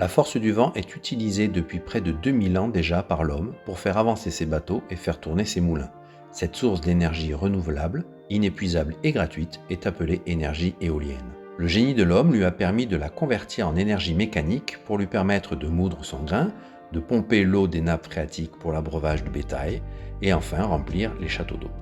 La force du vent est utilisée depuis près de 2000 ans déjà par l'homme pour faire avancer ses bateaux et faire tourner ses moulins. Cette source d'énergie renouvelable, inépuisable et gratuite est appelée énergie éolienne. Le génie de l'homme lui a permis de la convertir en énergie mécanique pour lui permettre de moudre son grain, de pomper l'eau des nappes phréatiques pour l'abreuvage du bétail et enfin remplir les châteaux d'eau.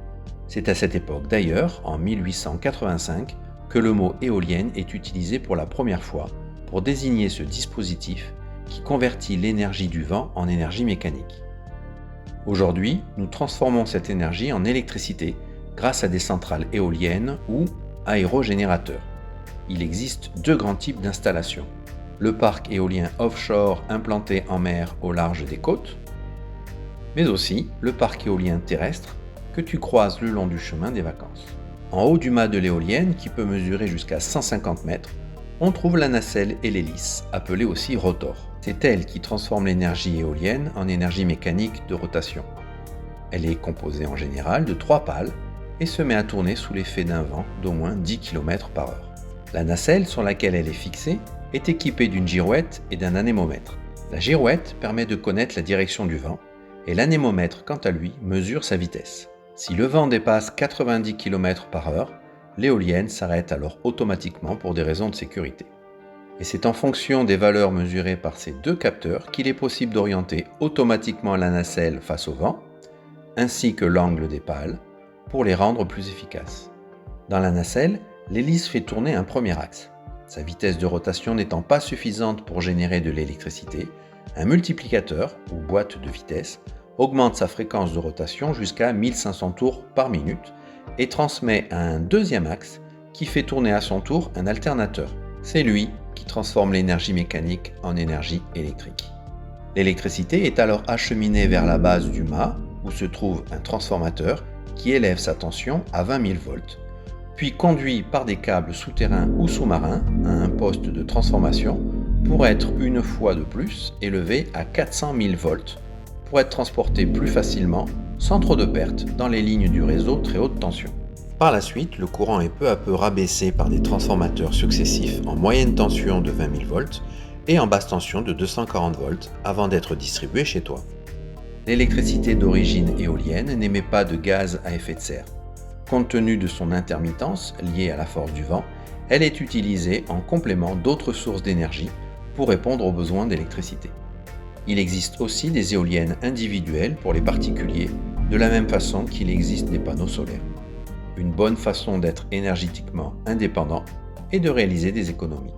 C'est à cette époque d'ailleurs, en 1885, que le mot éolienne est utilisé pour la première fois pour désigner ce dispositif qui convertit l'énergie du vent en énergie mécanique. Aujourd'hui, nous transformons cette énergie en électricité grâce à des centrales éoliennes ou aérogénérateurs. Il existe deux grands types d'installations. Le parc éolien offshore implanté en mer au large des côtes, mais aussi le parc éolien terrestre que tu croises le long du chemin des vacances. En haut du mât de l'éolienne, qui peut mesurer jusqu'à 150 mètres, on trouve la nacelle et l'hélice, appelée aussi rotor. C'est elle qui transforme l'énergie éolienne en énergie mécanique de rotation. Elle est composée en général de 3 pales et se met à tourner sous l'effet d'un vent d'au moins 10 km/h. La nacelle sur laquelle elle est fixée est équipée d'une girouette et d'un anémomètre. La girouette permet de connaître la direction du vent et l'anémomètre, quant à lui, mesure sa vitesse. Si le vent dépasse 90 km/h, l'éolienne s'arrête alors automatiquement pour des raisons de sécurité. Et c'est en fonction des valeurs mesurées par ces deux capteurs qu'il est possible d'orienter automatiquement la nacelle face au vent, ainsi que l'angle des pales, pour les rendre plus efficaces. Dans la nacelle, l'hélice fait tourner un premier axe. Sa vitesse de rotation n'étant pas suffisante pour générer de l'électricité, un multiplicateur, ou boîte de vitesse, augmente sa fréquence de rotation jusqu'à 1500 tours par minute et transmet à un deuxième axe qui fait tourner à son tour un alternateur. C'est lui qui transforme l'énergie mécanique en énergie électrique. L'électricité est alors acheminée vers la base du mât où se trouve un transformateur qui élève sa tension à 20 000 volts, puis conduit par des câbles souterrains ou sous-marins à un poste de transformation pour être une fois de plus élevé à 400 000 volts pour être transporté plus facilement sans trop de pertes dans les lignes du réseau très haute tension. Par la suite, le courant est peu à peu rabaissé par des transformateurs successifs en moyenne tension de 20 000 volts et en basse tension de 240 volts avant d'être distribué chez toi. L'électricité d'origine éolienne n'émet pas de gaz à effet de serre. Compte tenu de son intermittence liée à la force du vent, elle est utilisée en complément d'autres sources d'énergie pour répondre aux besoins d'électricité. Il existe aussi des éoliennes individuelles pour les particuliers, de la même façon qu'il existe des panneaux solaires. Une bonne façon d'être énergétiquement indépendant et de réaliser des économies.